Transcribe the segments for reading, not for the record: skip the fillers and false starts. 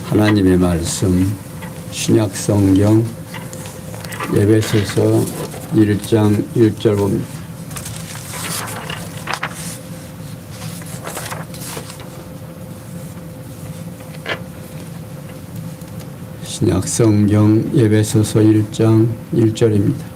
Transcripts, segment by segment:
하나님의 말씀 신약성경 에베소서 1장 1절 봅니다. 신약성경 에베소서 1장 1절입니다.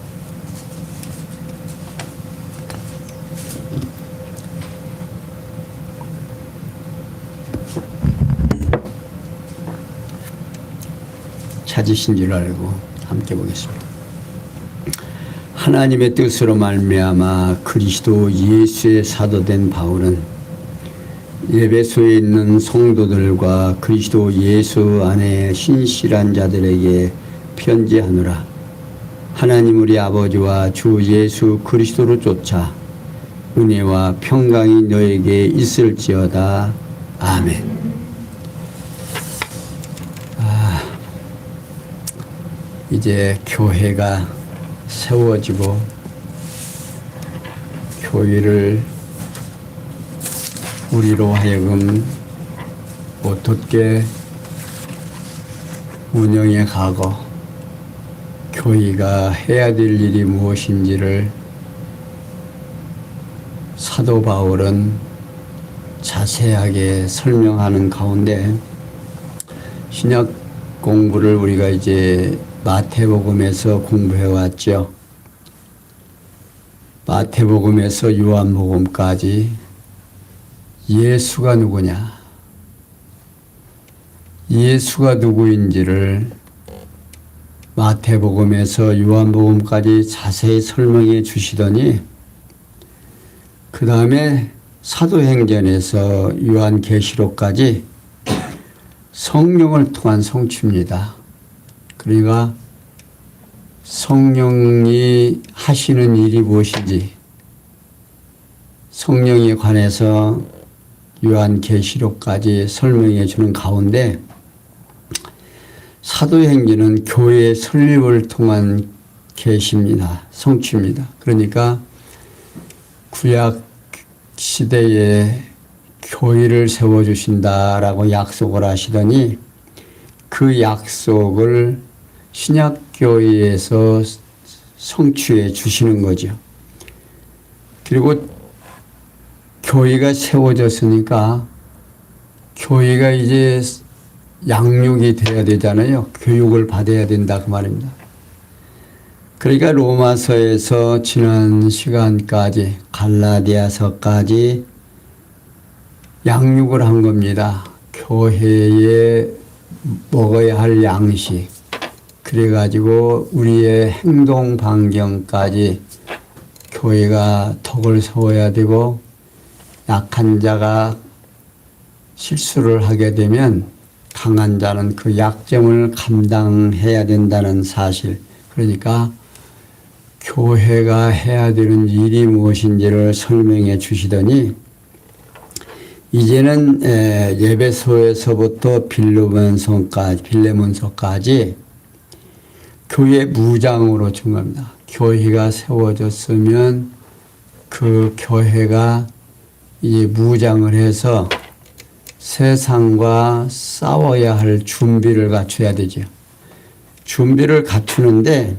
찾으신 줄 알고 함께 보겠습니다. 하나님의 뜻으로 말미암아 그리스도 예수의 사도된 바울은 에베소에 있는 성도들과 그리스도 예수 안에 신실한 자들에게 편지하노라. 하나님 우리 아버지와 주 예수 그리스도로 쫓아 은혜와 평강이 너에게 있을지어다. 아멘. 이제 교회가 세워지고 교회를 우리로 하여금 어떻게 운영해 가고 교회가 해야 될 일이 무엇인지를 사도 바울은 자세하게 설명하는 가운데 신약 공부를 우리가 이제 마태복음에서 공부해 왔죠. 마태복음에서 요한복음까지 예수가 누구냐, 예수가 누구인지를 마태복음에서 요한복음까지 자세히 설명해 주시더니 그 다음에 사도행전에서 요한계시록까지 성령을 통한 성취입니다. 그러니까 성령이 하시는 일이 무엇인지 성령에 관해서 요한계시록까지 설명해 주는 가운데 사도행전은 교회의 설립을 통한 계시입니다. 성취입니다. 그러니까 구약 시대에 교회를 세워주신다라고 약속을 하시더니 그 약속을 신약교회에서 성취해 주시는 거죠. 그리고 교회가 세워졌으니까 교회가 이제 양육이 돼야 되잖아요. 교육을 받아야 된다 그 말입니다. 그러니까 로마서에서 지난 시간까지 갈라디아서까지 양육을 한 겁니다. 교회에 먹어야 할 양식, 그래가지고 우리의 행동 반경까지 교회가 덕을 세워야 되고 약한 자가 실수를 하게 되면 강한 자는 그 약점을 감당해야 된다는 사실. 그러니까 교회가 해야 되는 일이 무엇인지를 설명해 주시더니 이제는 에베소에서부터 빌레몬서까지 교회 무장으로 준 겁니다. 교회가 세워졌으면 그 교회가 이제 무장을 해서 세상과 싸워야 할 준비를 갖춰야 되죠. 준비를 갖추는데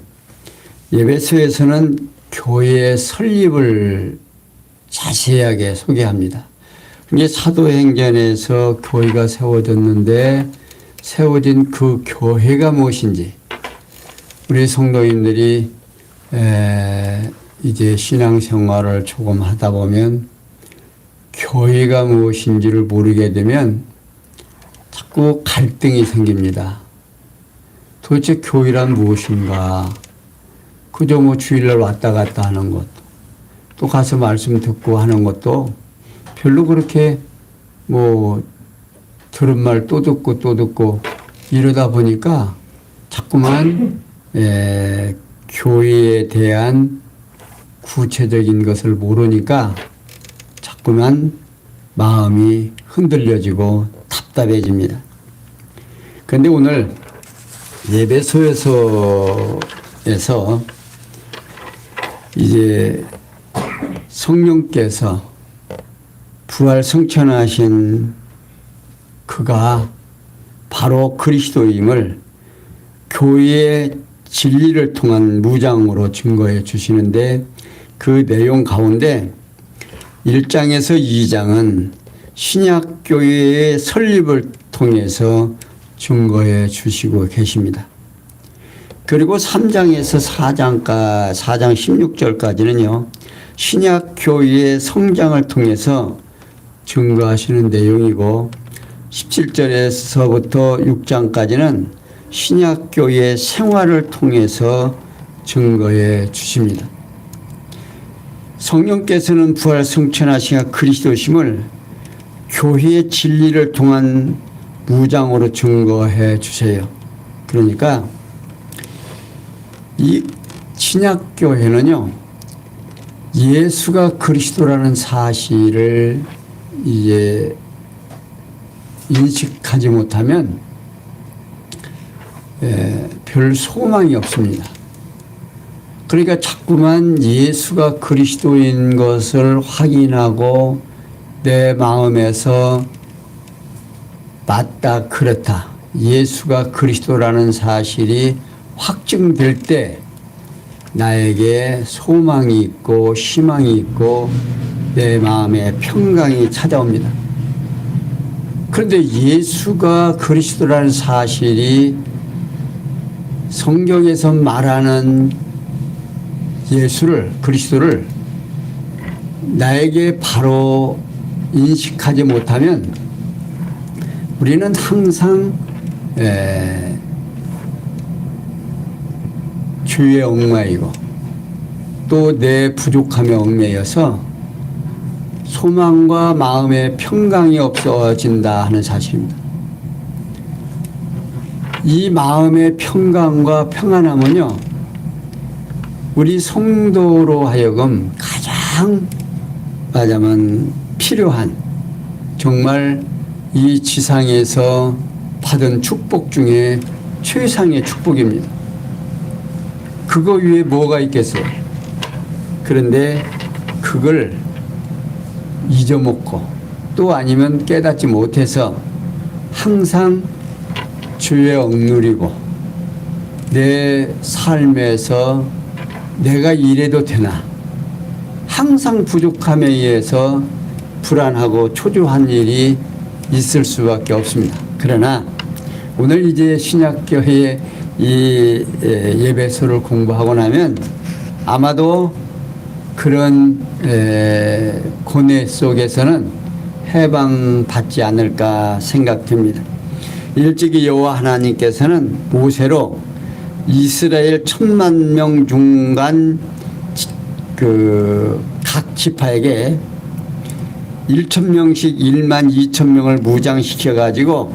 에베소에서는 교회의 설립을 자세하게 소개합니다. 이게 사도행전에서 교회가 세워졌는데 세워진 그 교회가 무엇인지 우리 성도님들이 이제 신앙생활을 조금 하다 보면 교회가 무엇인지를 모르게 되면 자꾸 갈등이 생깁니다. 도대체 교회란 무엇인가? 그저 뭐 주일날 왔다 갔다 하는 것, 또 가서 말씀 듣고 하는 것도 별로 그렇게 뭐 들은 말 또 듣고 이러다 보니까 자꾸만 교회에 대한 구체적인 것을 모르니까 자꾸만 마음이 흔들려지고 답답해집니다. 그런데 오늘 에베소에서 이제 성령께서 부활 승천하신 그가 바로 그리스도임을 교회의 진리를 통한 무장으로 증거해 주시는데, 그 내용 가운데 1장에서 2장은 신약교회의 설립을 통해서 증거해 주시고 계십니다. 그리고 3장에서 4장 16절까지는요, 신약교회의 성장을 통해서 증거하시는 내용이고, 17절에서부터 6장까지는 신약교회의 생활을 통해서 증거해 주십니다. 성령께서는 부활 승천하신 그리스도심을 교회의 진리를 통한 무장으로 증거해 주세요. 그러니까 이 신약교회는요, 예수가 그리스도라는 사실을 이제 인식하지 못하면 별 소망이 없습니다. 그러니까 자꾸만 예수가 그리스도인 것을 확인하고 내 마음에서 맞다, 그렇다, 예수가 그리스도라는 사실이 확증될 때 나에게 소망이 있고 희망이 있고 내 마음에 평강이 찾아옵니다. 그런데 예수가 그리스도라는 사실이 성경에서 말하는 그리스도를 나에게 바로 인식하지 못하면 우리는 항상 죄에 얽매이고 또 내 부족함에 얽매여서 소망과 마음의 평강이 없어진다 하는 사실입니다. 이 마음의 평강과 평안함은요, 우리 성도로 하여금 가장 말하자면 필요한, 정말 이 지상에서 받은 축복 중에 최상의 축복입니다. 그거 위에 뭐가 있겠어요? 그런데 그걸 잊어먹고 또 아니면 깨닫지 못해서 항상 죄에 억누리고 내 삶에서 내가 이래도 되나, 항상 부족함에 의해서 불안하고 초조한 일이 있을 수밖에 없습니다. 그러나 오늘 이제 신약교회의 이 예배서를 공부하고 나면 아마도 그런 고뇌 속에서는 해방받지 않을까 생각됩니다. 일찍이 여호와 하나님께서는 모세로 이스라엘 10,000명 중간 각 지파에게 1,000명씩 12,000명을 무장시켜 가지고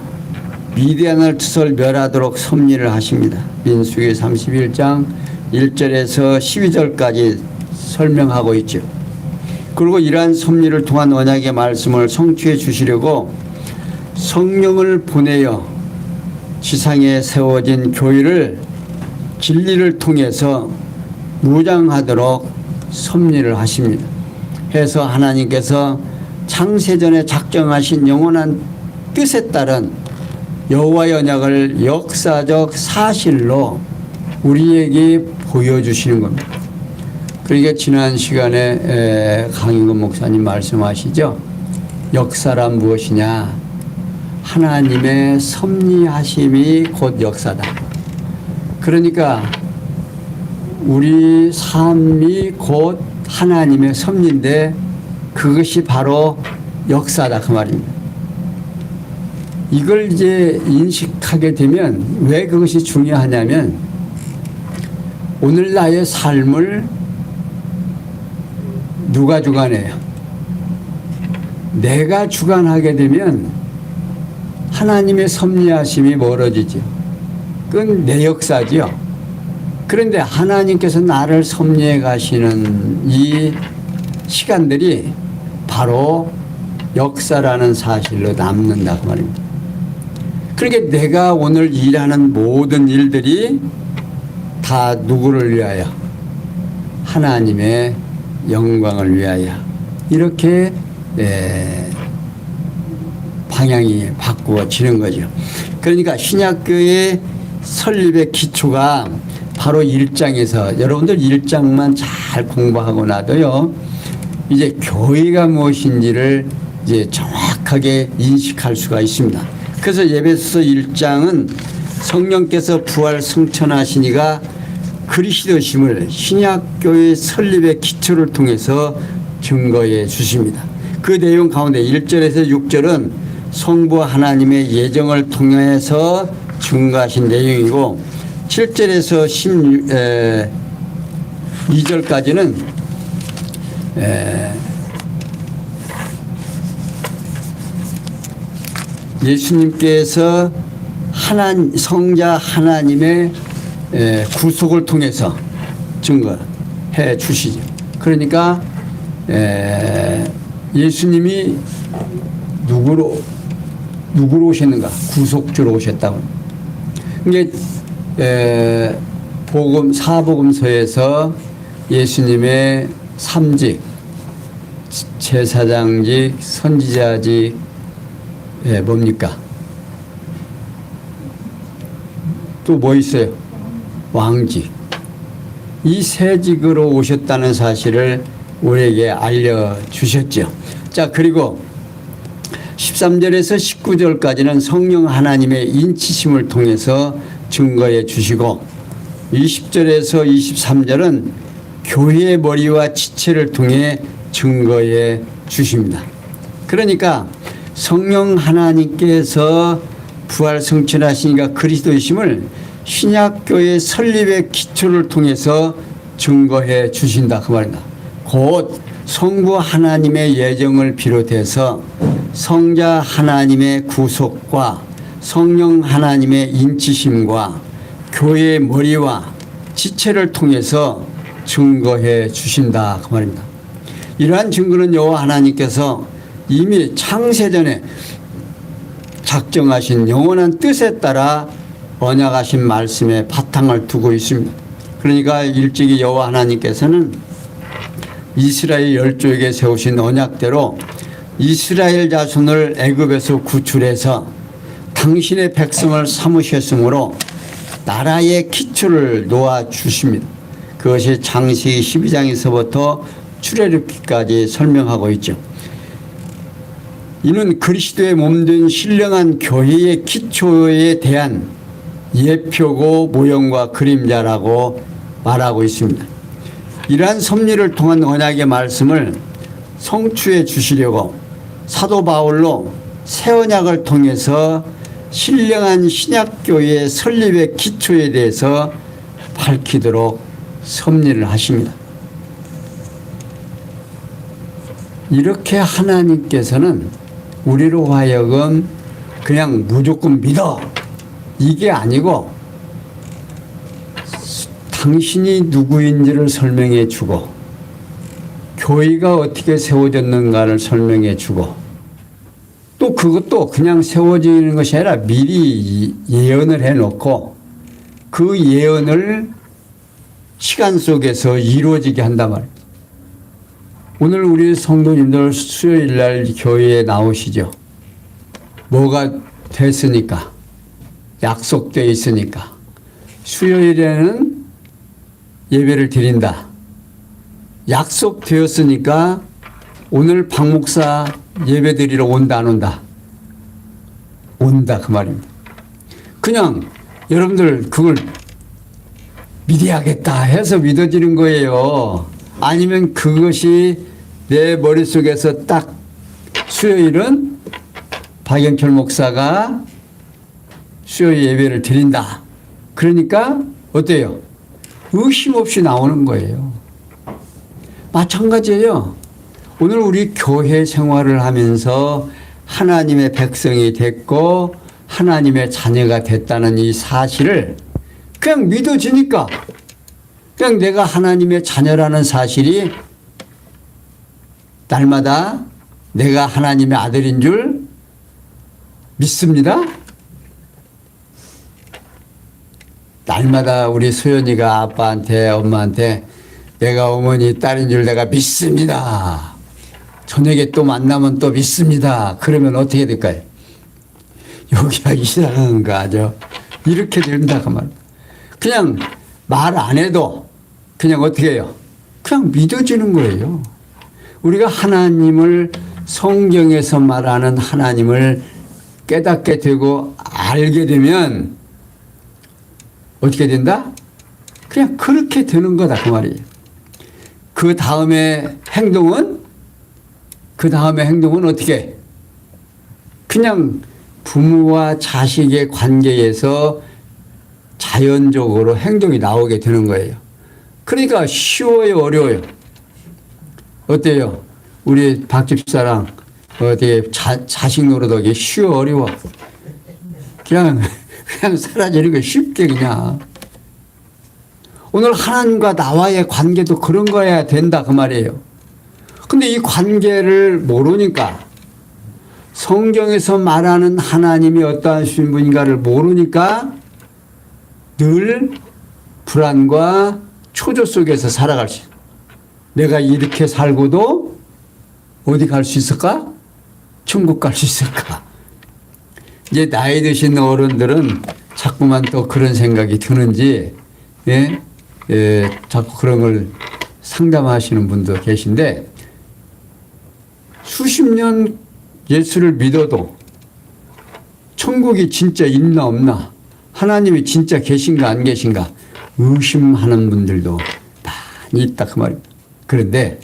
미디안을 투설 멸하도록 섭리를 하십니다. 민수기 31장 1절에서 12절까지 설명하고 있죠. 그리고 이러한 섭리를 통한 언약의 말씀을 성취해 주시려고 성령을 보내어 지상에 세워진 교회를 진리를 통해서 무장하도록 섭리를 하십니다. 해서 하나님께서 창세전에 작정하신 영원한 뜻에 따른 여호와의 언약을 역사적 사실로 우리에게 보여주시는 겁니다. 그러니까 지난 시간에 강인근 목사님 말씀하시죠. 역사란 무엇이냐? 하나님의 섭리하심이 곧 역사다. 그러니까 우리 삶이 곧 하나님의 섭리인데 그것이 바로 역사다, 그 말입니다. 이걸 이제 인식하게 되면 왜 그것이 중요하냐면, 오늘 나의 삶을 누가 주관해요? 내가 주관하게 되면 하나님의 섭리하심이 멀어지죠. 그건 내 역사지요. 그런데 하나님께서 나를 섭리해 가시는 이 시간들이 바로 역사라는 사실로 남는다, 그 말입니다. 그러니까 내가 오늘 일하는 모든 일들이 다 누구를 위하여? 하나님의 영광을 위하여. 이렇게 방향이 바꾸어지는 거죠. 그러니까 신약교회 설립의 기초가 바로 1장에서 여러분들 1장만 잘 공부하고 나도요. 이제 교회가 무엇인지를 이제 정확하게 인식할 수가 있습니다. 그래서 에베소서 1장은 성령께서 부활 승천하시니가 그리스도심을 신약교회 설립의 기초를 통해서 증거해 주십니다. 그 내용 가운데 1절에서 6절은 성부 하나님의 예정을 통해서 증거하신 내용이고 7절에서 12절까지는 예수님께서 성자 하나님의 구속을 통해서 증거해 주시죠. 그러니까 예수님이 누구로 오셨는가? 구속주로 오셨다고. 이게 사복음서에서 예수님의 3직, 제사장직, 선지자직, 뭡니까? 또 뭐 있어요? 왕직. 이 세 직으로 오셨다는 사실을 우리에게 알려주셨죠. 자, 그리고 13절에서 19절까지는 성령 하나님의 인치심을 통해서 증거해 주시고 20절에서 23절은 교회의 머리와 지체를 통해 증거해 주십니다. 그러니까 성령 하나님께서 부활 승천하시니까 그리스도이심을 신약교회 설립의 기초를 통해서 증거해 주신다 그 말입니다. 곧 성부 하나님의 예정을 비롯해서 성자 하나님의 구속과 성령 하나님의 인치심과 교회의 머리와 지체를 통해서 증거해 주신다 그 말입니다. 이러한 증거는 여호와 하나님께서 이미 창세전에 작정하신 영원한 뜻에 따라 언약하신 말씀에 바탕을 두고 있습니다. 그러니까 일찍이 여호와 하나님께서는 이스라엘 열조에게 세우신 언약대로 이스라엘 자손을 애굽에서 구출해서 당신의 백성을 삼으셨으므로 나라의 기초를 놓아 주십니다. 그것이 창세기 12장에서부터 출애굽기까지 설명하고 있죠. 이는 그리스도의 몸된 신령한 교회의 기초에 대한 예표고 모형과 그림자라고 말하고 있습니다. 이러한 섭리를 통한 언약의 말씀을 성취해 주시려고 사도 바울로 새 언약을 통해서 신령한 신약교회의 설립의 기초에 대해서 밝히도록 섭리를 하십니다. 이렇게 하나님께서는 우리로 하여금 그냥 무조건 믿어 이게 아니고 당신이 누구인지를 설명해 주고 교회가 어떻게 세워졌는가를 설명해 주고 또 그것도 그냥 세워지는 것이 아니라 미리 예언을 해놓고 그 예언을 시간 속에서 이루어지게 한단 말이에요. 오늘 우리 성도님들 수요일 날 교회에 나오시죠. 뭐가 됐으니까 약속되어 있으니까 수요일에는 예배를 드린다. 약속되었으니까 오늘 박 목사 예배 드리러 온다 안 온다? 온다 그 말입니다. 그냥 여러분들 그걸 믿어야겠다 해서 믿어지는 거예요. 아니면 그것이 내 머릿속에서 딱 수요일은 박영철 목사가 수요일 예배를 드린다. 그러니까 어때요? 의심 없이 나오는 거예요. 마찬가지예요. 오늘 우리 교회 생활을 하면서 하나님의 백성이 됐고 하나님의 자녀가 됐다는 이 사실을 그냥 믿어지니까 그냥 내가 하나님의 자녀라는 사실이 날마다 내가 하나님의 아들인 줄 믿습니다. 날마다 우리 소연이가 아빠한테 엄마한테 내가 어머니 딸인 줄 내가 믿습니다. 저녁에 또 만나면 또 믿습니다. 그러면 어떻게 될까요? 여기가 이상한 거 아죠. 이렇게 된다 그 말. 그냥 말 안 해도 그냥 어떻게 해요? 그냥 믿어지는 거예요. 우리가 하나님을 성경에서 말하는 하나님을 깨닫게 되고 알게 되면 어떻게 된다? 그냥 그렇게 되는 거다 그 말이에요. 그 다음에 행동은 어떻게? 그냥 부모와 자식의 관계에서 자연적으로 행동이 나오게 되는 거예요. 그러니까 쉬워요, 어려워요? 어때요? 우리 박 집사랑 어떻게 자식 노릇하기 쉬워, 어려워? 그냥 사라지는 거 쉽게 그냥. 오늘 하나님과 나와의 관계도 그런 거야 된다 그 말이에요. 근데 이 관계를 모르니까, 성경에서 말하는 하나님이 어떠하신 분인가를 모르니까 늘 불안과 초조 속에서 살아갈 수 있어요. 내가 이렇게 살고도 어디 갈 수 있을까? 천국 갈 수 있을까? 이제 나이 드신 어른들은 자꾸만 또 그런 생각이 드는지, 자꾸 그런 걸 상담하시는 분도 계신데, 수십 년 예수를 믿어도 천국이 진짜 있나 없나, 하나님이 진짜 계신가 안 계신가 의심하는 분들도 많이 있다 그 말입니다. 그런데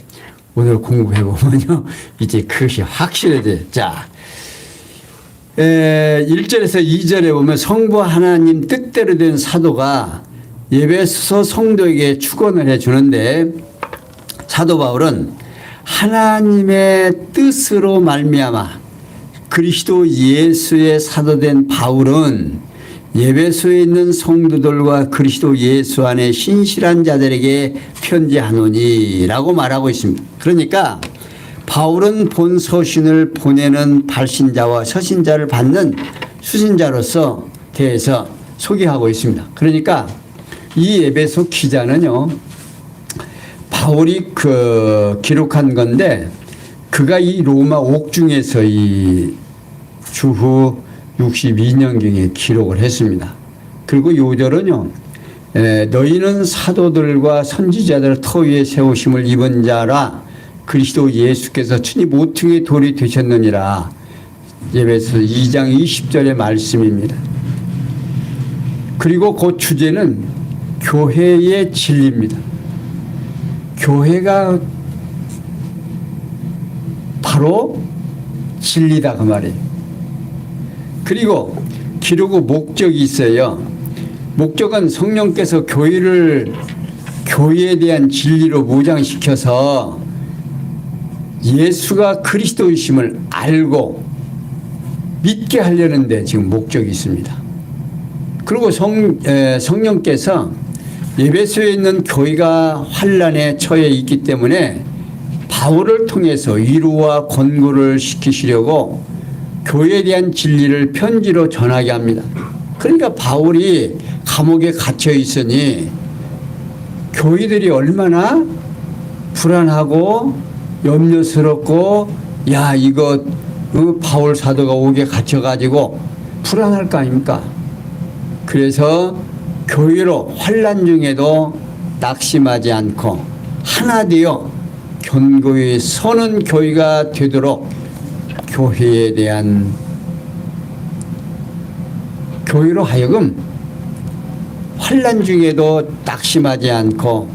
오늘 공부해 보면요, 이제 그것이 확실해져요. 자, 1절에서 2절에 보면 성부 하나님 뜻대로 된 사도가 에베소 성도에게 축원을 해 주는데, 사도 바울은 하나님의 뜻으로 말미암아 그리스도 예수의 사도된 바울은 에베소에 있는 성도들과 그리스도 예수 안에 신실한 자들에게 편지하노니라고 말하고 있습니다. 그러니까 바울은 본 서신을 보내는 발신자와 서신자를 받는 수신자로서 대해서 소개하고 있습니다. 그러니까 이 에베소 기자는요, 바울이 기록한 건데, 그가 이 로마 옥중에서 이 주후 62년경에 기록을 했습니다. 그리고 요절은요, 너희는 사도들과 선지자들 터 위에 세우심을 입은 자라 그리스도 예수께서 친히 모퉁이의 돌이 되셨느니라. 에베소 2장 20절의 말씀입니다. 그리고 그 주제는 교회의 진리입니다. 교회가 바로 진리다 그 말이에요. 그리고 기록의 목적이 있어요. 목적은 성령께서 교회에 대한 진리로 무장시켜서 예수가 그리스도이심을 알고 믿게 하려는데 지금 목적이 있습니다. 그리고 성령께서 에베소에 있는 교회가 환난에 처해 있기 때문에 바울을 통해서 위로와 권고를 시키시려고 교회에 대한 진리를 편지로 전하게 합니다. 그러니까 바울이 감옥에 갇혀 있으니 교회들이 얼마나 불안하고 염려스럽고, 야, 이거 바울 사도가 옥에 갇혀가지고 불안할 거 아닙니까? 그래서 교회로 환난 중에도 낙심하지 않고 하나 되어 견고히 서는 교회가 되도록 교회에 대한, 교회로 하여금 환난 중에도 낙심하지 않고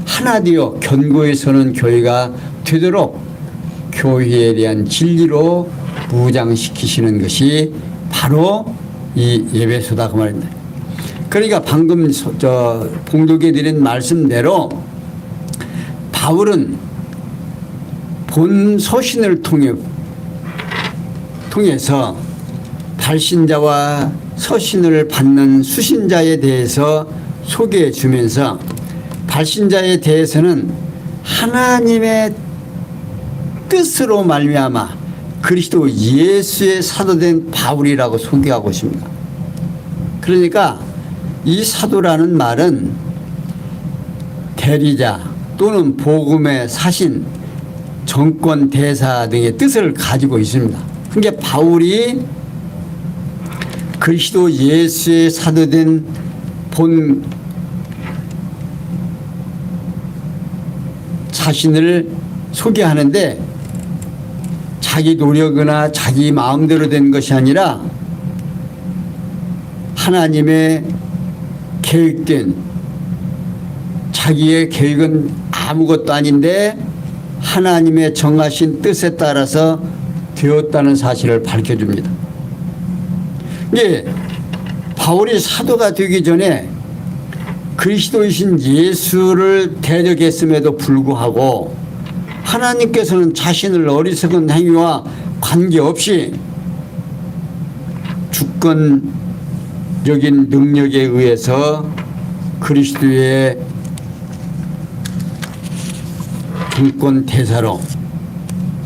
하나 되어 견고히 서는 교회가 되도록 교회에 대한 진리로 무장시키시는 것이 바로 이 에베소다 그 말입니다. 그러니까 방금 봉독해 드린 말씀대로 바울은 본 서신을 통해서 발신자와 서신을 받는 수신자에 대해서 소개해 주면서, 발신자에 대해서는 하나님의 뜻으로 말미암아 그리스도 예수의 사도된 바울이라고 소개하고 있습니다. 그러니까 이 사도라는 말은 대리자 또는 복음의 사신, 정권, 대사 등의 뜻을 가지고 있습니다. 그러니까 바울이 그리스도 예수의 사도된 본 자신을 소개하는데 자기 노력이나 자기 마음대로 된 것이 아니라 하나님의 계획된, 자기의 계획은 아무것도 아닌데 하나님의 정하신 뜻에 따라서 되었다는 사실을 밝혀줍니다. 이게 바울이 사도가 되기 전에 그리스도이신 예수를 대적했음에도 불구하고 하나님께서는 자신을 어리석은 행위와 관계없이 주권적인 능력에 의해서 그리스도의 정권 대사로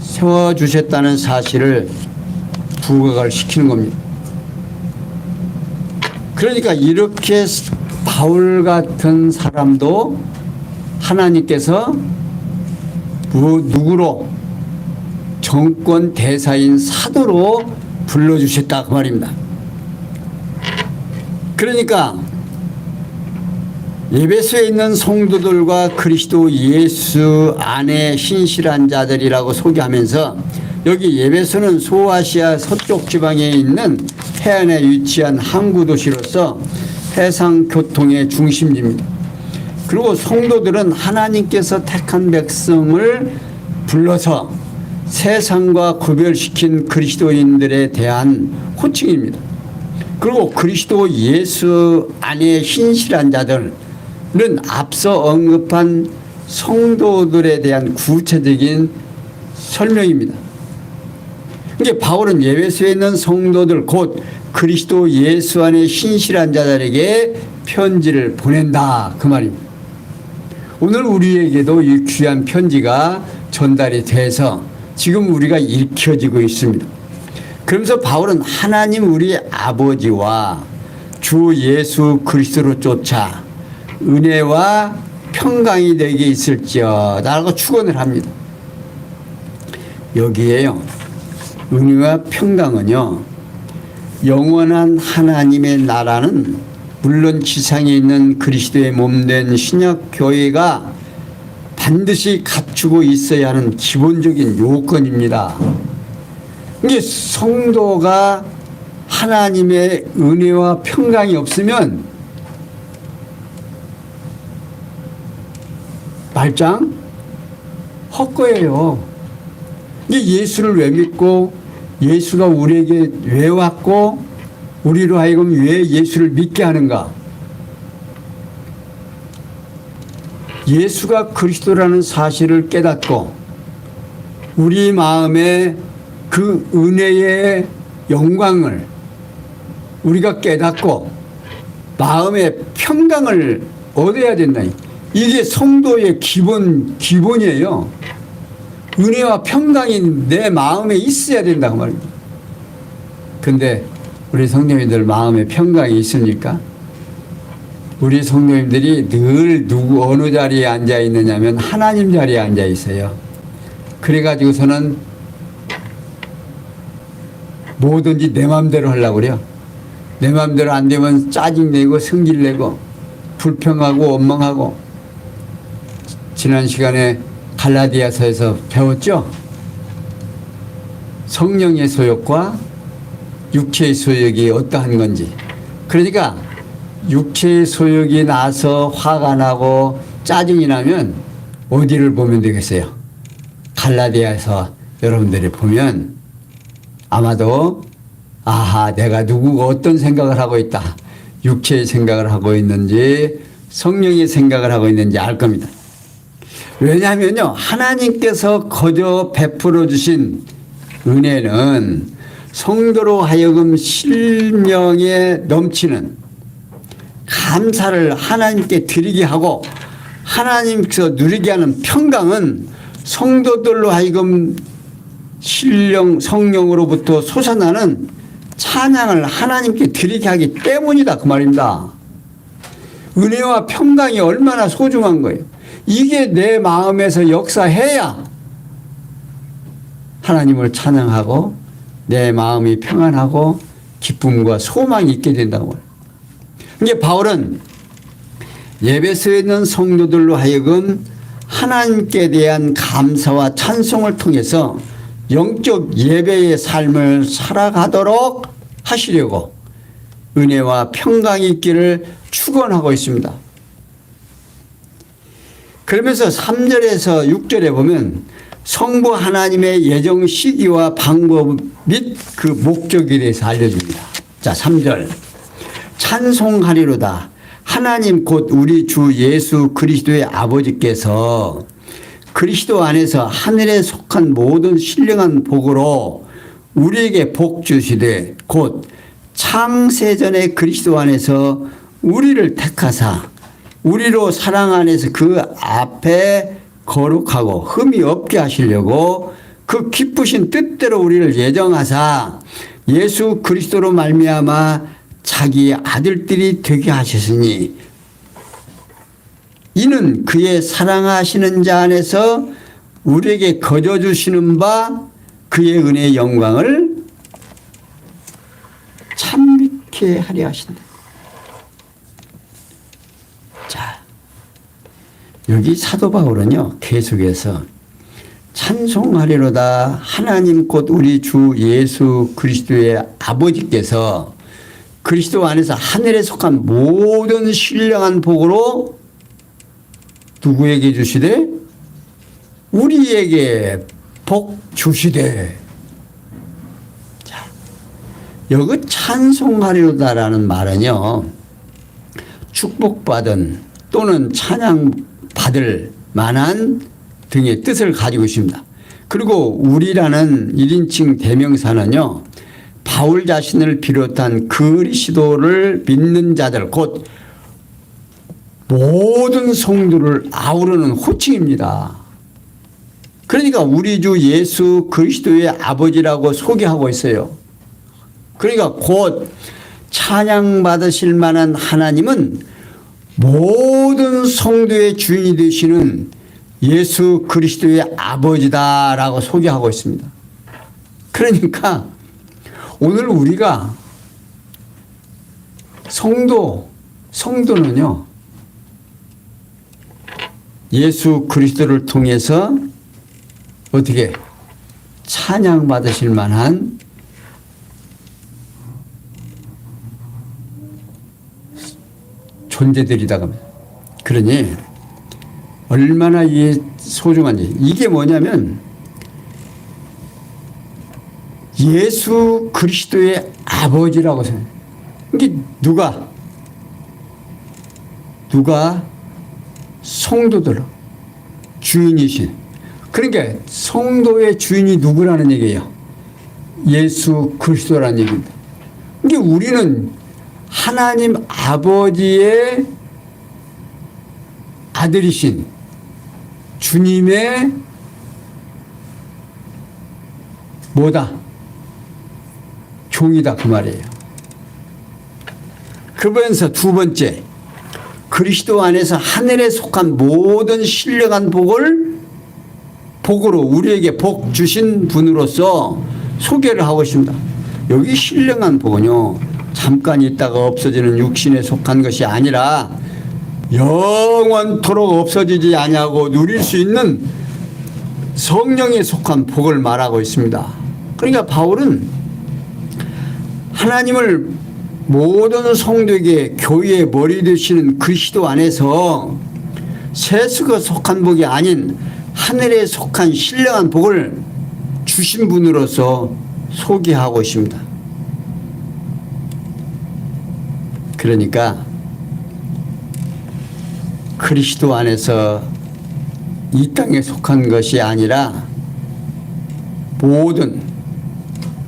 세워주셨다는 사실을 부각을 시키는 겁니다. 그러니까 이렇게 바울 같은 사람도 하나님께서 누구로? 정권 대사인 사도로 불러주셨다 그 말입니다. 그러니까 에베소에 있는 성도들과 그리스도 예수 안에 신실한 자들이라고 소개하면서 여기 에베소는 소아시아 서쪽 지방에 있는 해안에 위치한 항구 도시로서 해상 교통의 중심지입니다. 그리고 성도들은 하나님께서 택한 백성을 불러서 세상과 구별시킨 그리스도인들에 대한 호칭입니다. 그리고 그리스도 예수 안에 신실한 자들은 앞서 언급한 성도들에 대한 구체적인 설명입니다. 이게 바울은 에베소에 있는 성도들 곧 그리스도 예수 안에 신실한 자들에게 편지를 보낸다 그 말입니다. 오늘 우리에게도 이 귀한 편지가 전달이 돼서 지금 우리가 읽혀지고 있습니다. 그러면서 바울은 하나님 우리 아버지와 주 예수 그리스도로 쫓아 은혜와 평강이 내게 있을지어다라고 축원을 합니다. 여기에요. 은혜와 평강은요. 영원한 하나님의 나라는 물론 지상에 있는 그리스도의 몸된 신약교회가 반드시 갖추고 있어야 하는 기본적인 요건입니다. 이게 성도가 하나님의 은혜와 평강이 없으면 말짱 헛거예요. 이게 예수를 왜 믿고 예수가 우리에게 왜 왔고 우리로 하여금 왜 예수를 믿게 하는가? 예수가 그리스도라는 사실을 깨닫고 우리 마음에 그 은혜의 영광을 우리가 깨닫고 마음의 평강을 얻어야 된다. 이게 성도의 기본이에요. 은혜와 평강이 내 마음에 있어야 된다고 말입니다. 근데 우리 성도님들 마음에 평강이 있습니까? 우리 성도님들이 늘 어느 자리에 앉아 있느냐면 하나님 자리에 앉아 있어요. 그래가지고서는 뭐든지 내 마음대로 하려고 그래요. 내 마음대로 안 되면 짜증내고 성질내고 불평하고 원망하고. 지난 시간에 갈라디아서에서 배웠죠? 성령의 소욕과 육체의 소욕이 어떠한 건지. 그러니까 육체의 소욕이 나서 화가 나고 짜증이 나면 어디를 보면 되겠어요? 갈라디아서 여러분들이 보면 아마도 아하 내가 누구가 어떤 생각을 하고 있다. 육체의 생각을 하고 있는지 성령의 생각을 하고 있는지 알 겁니다. 왜냐하면요. 하나님께서 거저 베풀어 주신 은혜는 성도로 하여금 실명에 넘치는 감사를 하나님께 드리게 하고 하나님께서 누리게 하는 평강은 성도들로 하여금 성령으로부터 솟아나는 찬양을 하나님께 드리게 하기 때문이다 그 말입니다. 은혜와 평강이 얼마나 소중한 거예요. 이게 내 마음에서 역사해야 하나님을 찬양하고 내 마음이 평안하고 기쁨과 소망이 있게 된다고. 이게 바울은 에베소에 있는 성도들로 하여금 하나님께 대한 감사와 찬송을 통해서 영적 예배의 삶을 살아가도록 하시려고 은혜와 평강이 있기를 축원하고 있습니다. 그러면서 3절에서 6절에 보면 성부 하나님의 예정 시기와 방법 및 그 목적에 대해서 알려줍니다. 자, 3절. 찬송하리로다. 하나님 곧 우리 주 예수 그리스도의 아버지께서 그리스도 안에서 하늘에 속한 모든 신령한 복으로 우리에게 복 주시되 곧 창세전에 그리스도 안에서 우리를 택하사 우리로 사랑 안에서 그 앞에 거룩하고 흠이 없게 하시려고 그 기쁘신 뜻대로 우리를 예정하사 예수 그리스도로 말미암아 자기의 아들들이 되게 하셨으니 이는 그의 사랑하시는 자 안에서 우리에게 거저 주시는 바 그의 은혜의 영광을 찬미케 하려 하신다. 자, 여기 사도 바울은요 계속해서 찬송하리로다. 하나님 곧 우리 주 예수 그리스도의 아버지께서 그리스도 안에서 하늘에 속한 모든 신령한 복으로 누구에게 주시되? 우리에게 복 주시되. 자, 여기 찬송하리로다라는 말은요 축복받은 또는 찬양받을 만한 등의 뜻을 가지고 있습니다. 그리고 우리라는 1인칭 대명사는요 바울 자신을 비롯한 그리스도를 믿는 자들 곧 모든 성도를 아우르는 호칭입니다. 그러니까 우리 주 예수 그리스도의 아버지라고 소개하고 있어요. 그러니까 곧 찬양받으실 만한 하나님은 모든 성도의 주인이 되시는 예수 그리스도의 아버지다라고 소개하고 있습니다. 그러니까 오늘 우리가 성도는요 예수 그리스도를 통해서 어떻게 찬양받으실 만한 존재들이다. 그러니 얼마나 이게 소중한지. 이게 뭐냐면 예수 그리스도의 아버지라고 생각해요. 이게 누가 성도들 주인이신. 그러니까 성도의 주인이 누구라는 얘기예요. 예수 그리스도라는 얘기입니다. 이게 우리는 하나님 아버지의 아들이신 주님의 뭐다? 종이다 그 말이에요. 그러면서 두 번째 그리스도 안에서 하늘에 속한 모든 신령한 복으로 우리에게 복 주신 분으로서 소개를 하고 있습니다. 여기 신령한 복은요 잠깐 있다가 없어지는 육신에 속한 것이 아니라 영원토록 없어지지 아니하고 누릴 수 있는 성령에 속한 복을 말하고 있습니다. 그러니까 바울은 하나님을 모든 성도에게 교회의 머리 되시는 그리스도 안에서 세수가 속한 복이 아닌 하늘에 속한 신령한 복을 주신 분으로서 소개하고 있습니다. 그러니까 그리스도 안에서 이 땅에 속한 것이 아니라 모든,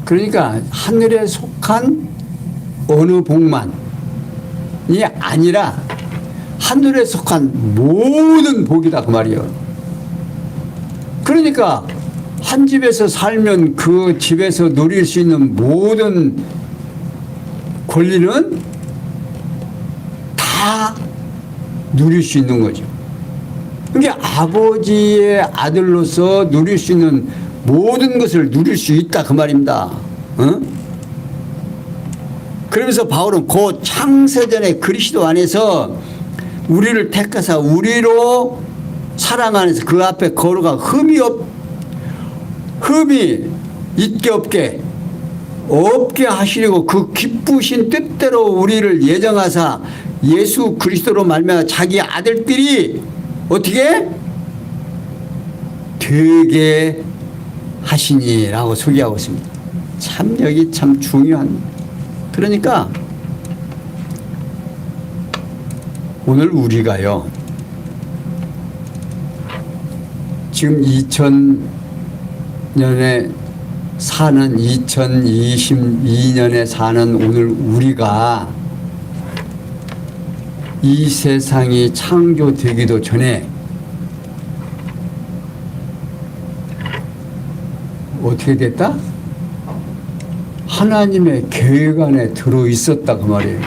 그러니까 하늘에 속한 어느 복만이 아니라 하늘에 속한 모든 복이다 그 말이에요. 그러니까 한 집에서 살면 그 집에서 누릴 수 있는 모든 권리는 다 누릴 수 있는 거죠. 그러니까 아버지의 아들로서 누릴 수 있는 모든 것을 누릴 수 있다 그 말입니다. 어? 그러면서 바울은 그 창세전에 그리스도 안에서 우리를 택하사 우리로 사랑 안에서 그 앞에 걸어가 흠이 있게 없게 하시려고 그 기쁘신 뜻대로 우리를 예정하사 예수 그리스도로 말미암아 자기 아들들이 어떻게 되게 하시니라고 소개하고 있습니다. 참 여기 참 중요한. 그러니까 오늘 우리가요 지금 2000년에 사는 2022년에 사는 오늘 우리가 이 세상이 창조되기도 전에 어떻게 됐다? 하나님의 계획 안에 들어 있었다 그 말이에요.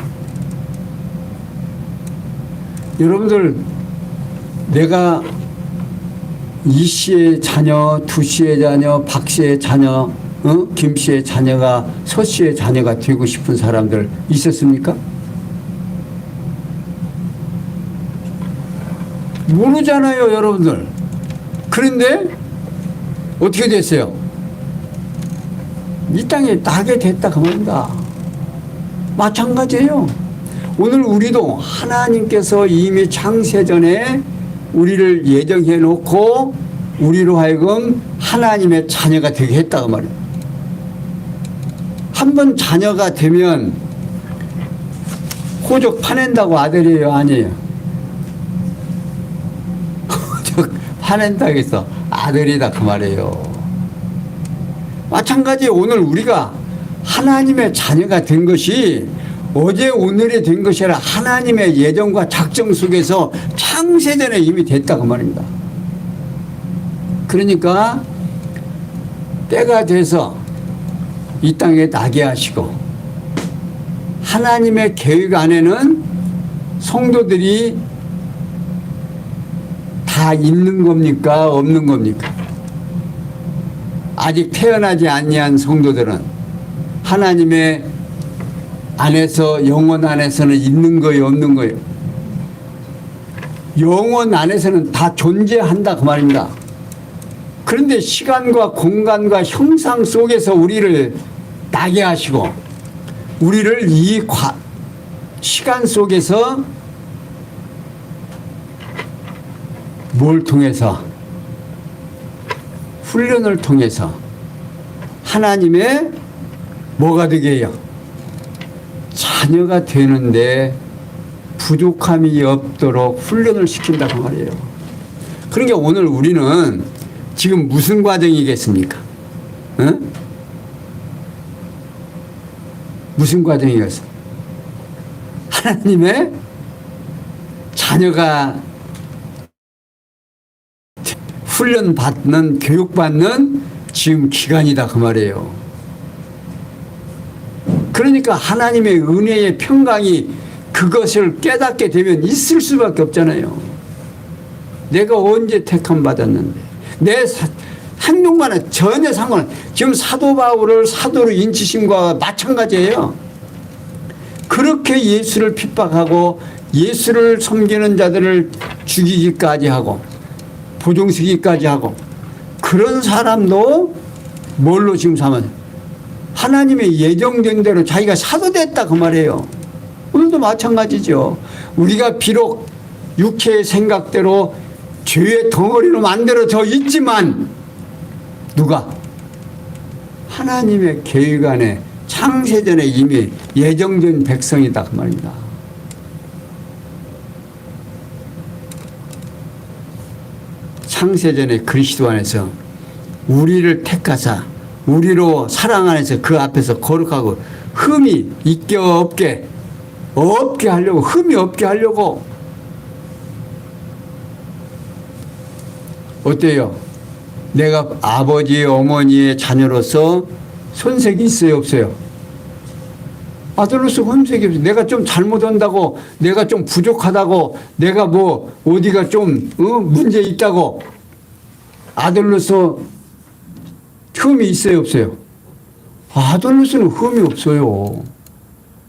여러분들 내가 이 씨의 자녀, 두 씨의 자녀, 박 씨의 자녀, 김 씨의 자녀가 서 씨의 자녀가 되고 싶은 사람들 있었습니까? 모르잖아요, 여러분들. 그런데 어떻게 됐어요? 이 땅에 나게 됐다 그 말입니다. 마찬가지예요. 오늘 우리도 하나님께서 이미 창세전에 우리를 예정해 놓고 우리로 하여금 하나님의 자녀가 되게 했다고 말이에요. 한번 자녀가 되면 호적 파낸다고 아들이에요, 아니에요? 호적 파낸다고 해서 아들이다 그 말이에요. 마찬가지 오늘 우리가 하나님의 자녀가 된 것이 어제 오늘이 된 것이 아니라 하나님의 예정과 작정 속에서 창세전에 이미 됐다 그 말입니다. 그러니까 때가 돼서 이 땅에 나게 하시고 하나님의 계획 안에는 성도들이 다 있는 겁니까? 없는 겁니까? 아직 태어나지 아니한 성도들은 하나님의 안에서 영혼 안에서는 있는 거예요, 없는 거예요? 영혼 안에서는 다 존재한다 그 말입니다. 그런데 시간과 공간과 형상 속에서 우리를 나게 하시고 우리를 이 시간 속에서 뭘 통해서 훈련을 통해서 하나님의 뭐가 되게 해요? 자녀가 되는데 부족함이 없도록 훈련을 시킨다고 말이에요. 그러니까 오늘 우리는 지금 무슨 과정이겠습니까? 응? 무슨 과정이겠어? 하나님의 자녀가 훈련받는, 교육받는 지금 기간이다 그 말이에요. 그러니까 하나님의 은혜의 평강이 그것을 깨닫게 되면 있을 수밖에 없잖아요. 내가 언제 택함 받았는데 내 행동과는 전혀 상관. 지금 사도 바울을 사도로 인치신 것과 마찬가지예요. 그렇게 예수를 핍박하고 예수를 섬기는 자들을 죽이기까지 하고 부종시키기까지 하고 그런 사람도 뭘로 지금 삼아요? 하나님의 예정된 대로 자기가 사도됐다 그 말이에요. 오늘도 마찬가지죠. 우리가 비록 육체의 생각대로 죄의 덩어리로 만들어져 있지만 누가? 하나님의 계획 안에 창세전에 이미 예정된 백성이다 그 말입니다. 창세전에 그리스도 안에서 우리를 택하사 우리로 사랑 안에서 그 앞에서 거룩하고 흠이 있게 없게 하려고 흠이 없게 하려고 어때요? 내가 아버지 어머니의 자녀로서 손색이 있어요 없어요? 아들로서 손색이 없어요. 내가 좀 잘못한다고 내가 좀 부족하다고 내가 뭐 어디가 좀 문제 있다고 아들로서 흠이 있어요 없어요? 아들로서는 흠이 없어요.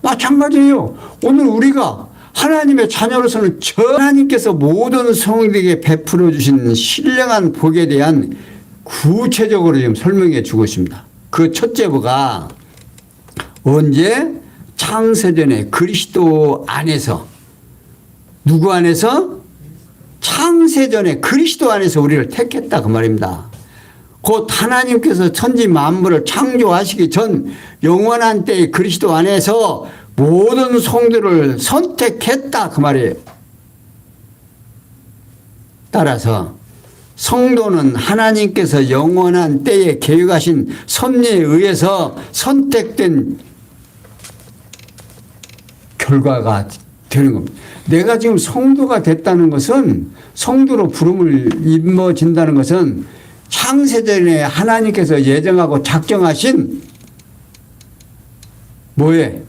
마찬가지예요. 오늘 우리가 하나님의 자녀로서는 하나님께서 모든 성도에게 베풀어 주신 신령한 복에 대한 구체적으로 지금 설명해 주고 있습니다. 그 첫째가 언제? 창세전에 그리스도 안에서, 누구 안에서? 창세전에 그리스도 안에서 우리를 택했다 그 말입니다. 곧 하나님께서 천지 만물을 창조하시기 전 영원한 때에 그리스도 안에서 모든 성도를 선택했다 그 말이에요. 따라서 성도는 하나님께서 영원한 때에 계획하신 섭리에 의해서 선택된 결과가 되는 겁니다. 내가 지금 성도가 됐다는 것은, 성도로 부름을 입어진다는 것은 창세전에 하나님께서 예정하고 작정하신 뭐에?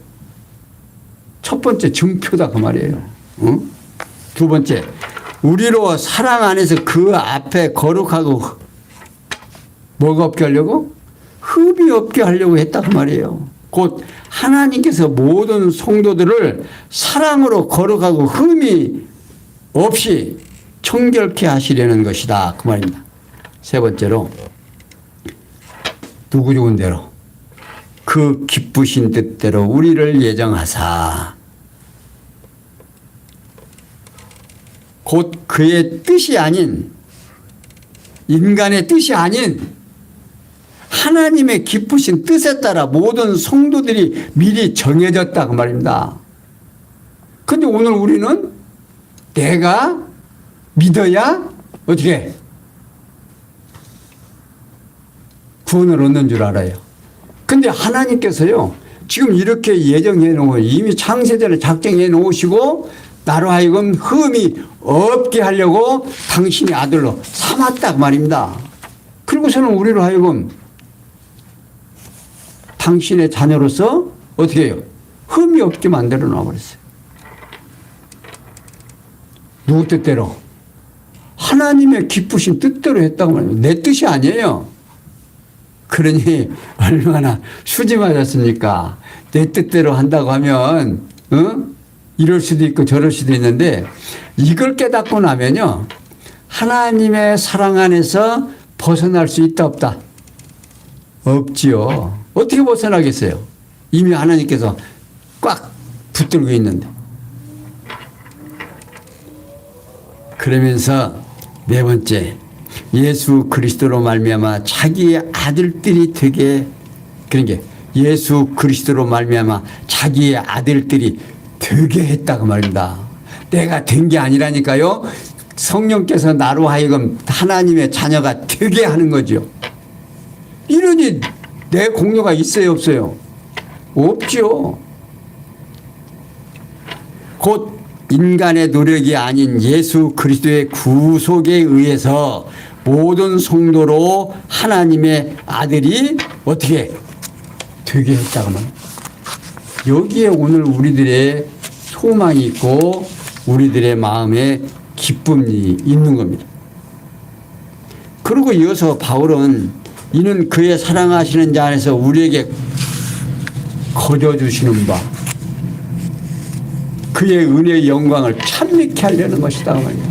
첫 번째 증표다 그 말이에요. 응? 두 번째, 우리로 사랑 안에서 그 앞에 거룩하고 뭐가 없게 하려고? 흠이 없게 하려고 했다 그 말이에요. 곧 하나님께서 모든 성도들을 사랑으로 거룩하고 흠이 없이 청결케 하시려는 것이다 그 말입니다. 세 번째로, 누구 좋은 대로 그 기쁘신 뜻대로 우리를 예정하사 곧 그의 뜻이 아닌, 인간의 뜻이 아닌 하나님의 기쁘신 뜻에 따라 모든 성도들이 미리 정해졌다 그 말입니다. 그런데 오늘 우리는 내가 믿어야 어떻게 구원을 얻는 줄 알아요. 근데 하나님께서요, 지금 이렇게 예정해 놓고 이미 창세전에 작정해 놓으시고 나로 하여금 흠이 없게 하려고 당신의 아들로 삼았다 그 말입니다. 그리고서는 우리로 하여금 당신의 자녀로서 어떻게 해요? 흠이 없게 만들어 놔버렸어요. 누구 뜻대로? 하나님의 기쁘신 뜻대로 했다고 말합니다. 내 뜻이 아니에요. 그러니 얼마나 수지 맞았습니까? 내 뜻대로 한다고 하면 이럴 수도 있고 저럴 수도 있는데, 이걸 깨닫고 나면요, 하나님의 사랑 안에서 벗어날 수 있다 없다? 없지요. 어떻게 벗어나겠어요? 이미 하나님께서 꽉 붙들고 있는데. 그러면서 네 번째, 예수 그리스도로 말미암아 자기의 아들들이 되게, 그러니까 예수 그리스도로 말미암아 자기의 아들들이 되게 했다고 말입니다. 내가 된 게 아니라니까요. 성령께서 나로 하여금 하나님의 자녀가 되게 하는 거죠. 이러니 내 공로가 있어요 없어요? 없죠. 곧 인간의 노력이 아닌 예수 그리스도의 구속에 의해서 모든 성도로 하나님의 아들이 어떻게 되게 했다고 말합니다. 여기에 오늘 우리들의 소망이 있고 우리들의 마음에 기쁨이 있는 겁니다. 그리고 이어서 바울은 이는 그의 사랑하시는 자 안에서 우리에게 거저주시는 바 그의 은혜의 영광을 찬미케 하려는 것이다 말이에요.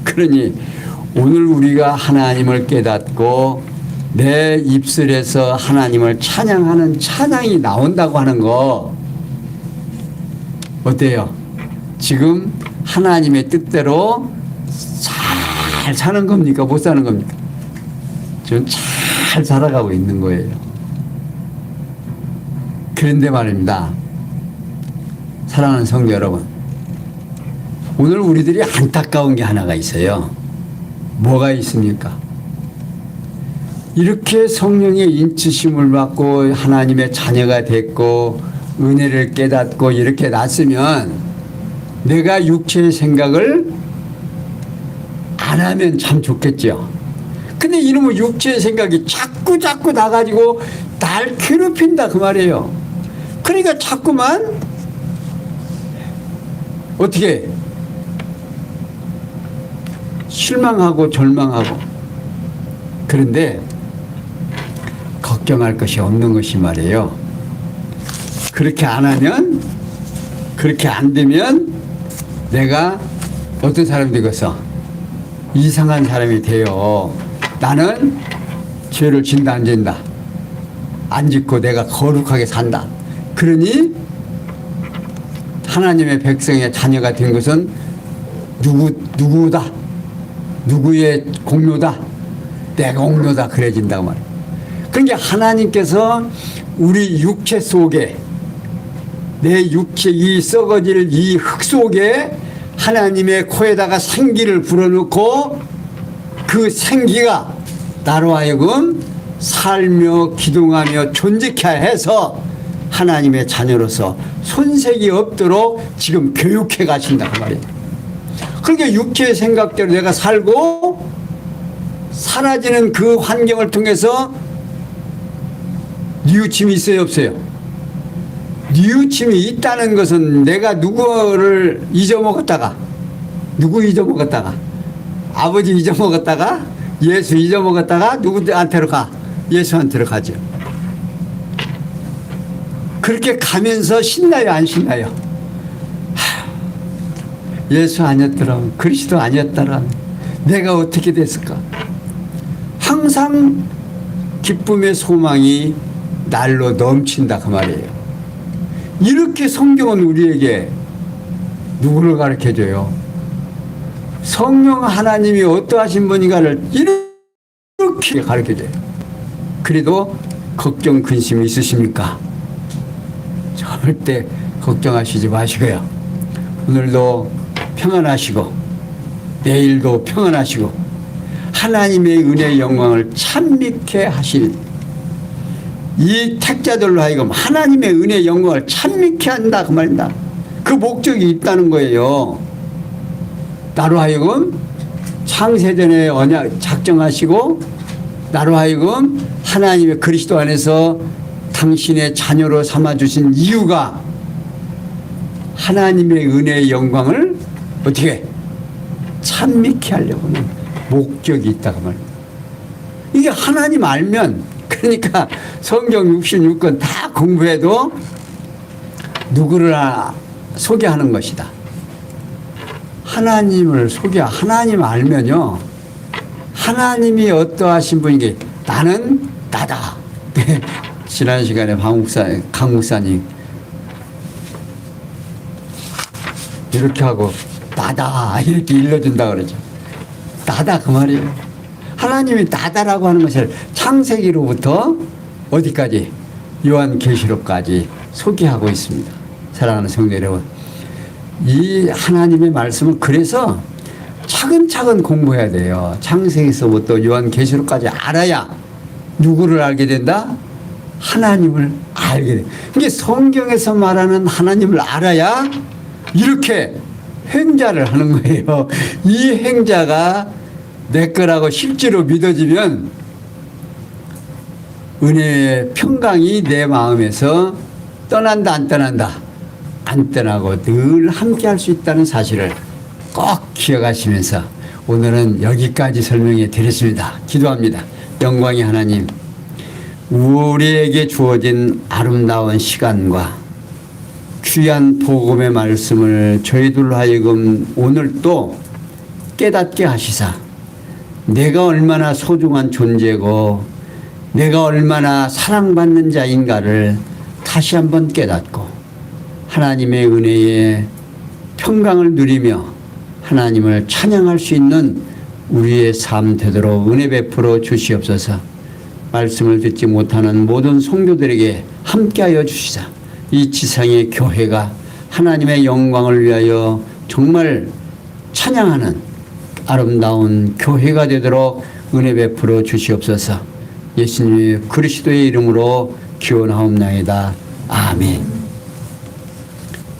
그러니 오늘 우리가 하나님을 깨닫고 내 입술에서 하나님을 찬양하는 찬양이 나온다고 하는 거 어때요? 지금 하나님의 뜻대로 잘 사는 겁니까? 못 사는 겁니까? 지금 잘 살아가고 있는 거예요. 그런데 말입니다. 사랑하는 성도 여러분, 오늘 우리들이 안타까운 게 하나가 있어요. 뭐가 있습니까? 이렇게 성령의 인치심을 받고 하나님의 자녀가 됐고 은혜를 깨닫고 이렇게 났으면 내가 육체의 생각을 안 하면 참 좋겠죠. 근데 이놈의 육체의 생각이 자꾸 나가지고 날 괴롭힌다 그 말이에요. 그러니까 자꾸만 어떻게 실망하고 절망하고. 그런데 걱정할 것이 없는 것이 말이에요. 그렇게 안 하면 그렇게 안 되면 내가 어떤 사람이 되겠어? 이상한 사람이 돼요. 나는 죄를 진다 안 진다. 안 짓고 내가 거룩하게 산다. 그러니 하나님의 백성의 자녀가 된 것은 누구다. 누구의 공로다. 내 공로다. 그래진다고 말이야. 그러니까 하나님께서 우리 육체 속에 내 육체 이 썩어질 이 흙 속에 하나님의 코에다가 생기를 불어넣고 그 생기가 나로 하여금 살며 기동하며 존재케 해서 하나님의 자녀로서 손색이 없도록 지금 교육해 가신다 그 말이에요. 그러니까 육체의 생각대로 내가 살고 사라지는 그 환경을 통해서 뉘우침이 있어요 없어요? 뉘우침이 있다는 것은 내가 누구를 잊어먹었다가 누구 잊어먹었다가 아버지 잊어먹었다가 예수 잊어먹었다가 누구한테로 가? 예수한테로 가죠. 그렇게 가면서 신나요 안 신나요? 예수 아니었더라면 그리스도 아니었더라면 내가 어떻게 됐을까? 항상 기쁨의 소망이 날로 넘친다 그 말이에요. 이렇게 성경은 우리에게 누구를 가르쳐줘요? 성령 하나님이 어떠하신 분인가를 이렇게 가르쳐줘요. 그래도 걱정 근심이 있으십니까? 절대 걱정하시지 마시고요. 오늘도 평안하시고 내일도 평안하시고 하나님의 은혜의 영광을 찬미케 하실 이 택자들로 하여금 하나님의 은혜의 영광을 찬미케 한다 그 말입니다. 그 목적이 있다는 거예요. 나로 하여금 창세전에 언약 작정하시고 나로 하여금 하나님의 그리스도 안에서 당신의 자녀로 삼아주신 이유가 하나님의 은혜의 영광을 어떻게 찬미케 하려고는 목적이 있다고 말입니다. 이게 하나님 알면 그러니까 성경 66권 다 공부해도 누구를 소개하는 것이다. 하나님을 하나님 알면요. 하나님이 어떠하신 분이게 나는 나다. 지난 시간에 강 목사님 이렇게 하고 나다 이렇게 일러준다 그러죠. 나다 그 말이에요. 하나님이 나다라고 하는 것을 창세기로부터 어디까지 요한계시록까지 소개하고 있습니다. 사랑하는 성도 여러분, 이 하나님의 말씀은 그래서 차근차근 공부해야 돼요. 창세기서부터 요한계시록까지 알아야 누구를 알게 된다? 하나님을 알게 돼. 이게 성경에서 말하는 하나님을 알아야 이렇게 행자를 하는 거예요. 이 행자가 내 거라고 실제로 믿어지면 은혜의 평강이 내 마음에서 떠난다 안 떠난다? 안 떠나고 늘 함께 할 수 있다는 사실을 꼭 기억하시면서 오늘은 여기까지 설명해 드렸습니다. 기도합니다. 영광의 하나님, 우리에게 주어진 아름다운 시간과 귀한 복음의 말씀을 저희들로 하여금 오늘 또 깨닫게 하시사 내가 얼마나 소중한 존재고 내가 얼마나 사랑받는 자인가를 다시 한번 깨닫고 하나님의 은혜에 평강을 누리며 하나님을 찬양할 수 있는 우리의 삶 되도록 은혜 베풀어 주시옵소서. 말씀을 듣지 못하는 모든 성도들에게 함께하여 주시사 이 지상의 교회가 하나님의 영광을 위하여 정말 찬양하는 아름다운 교회가 되도록 은혜 베풀어 주시옵소서. 예수님의 그리스도의 이름으로 기원하옵나이다. 아멘.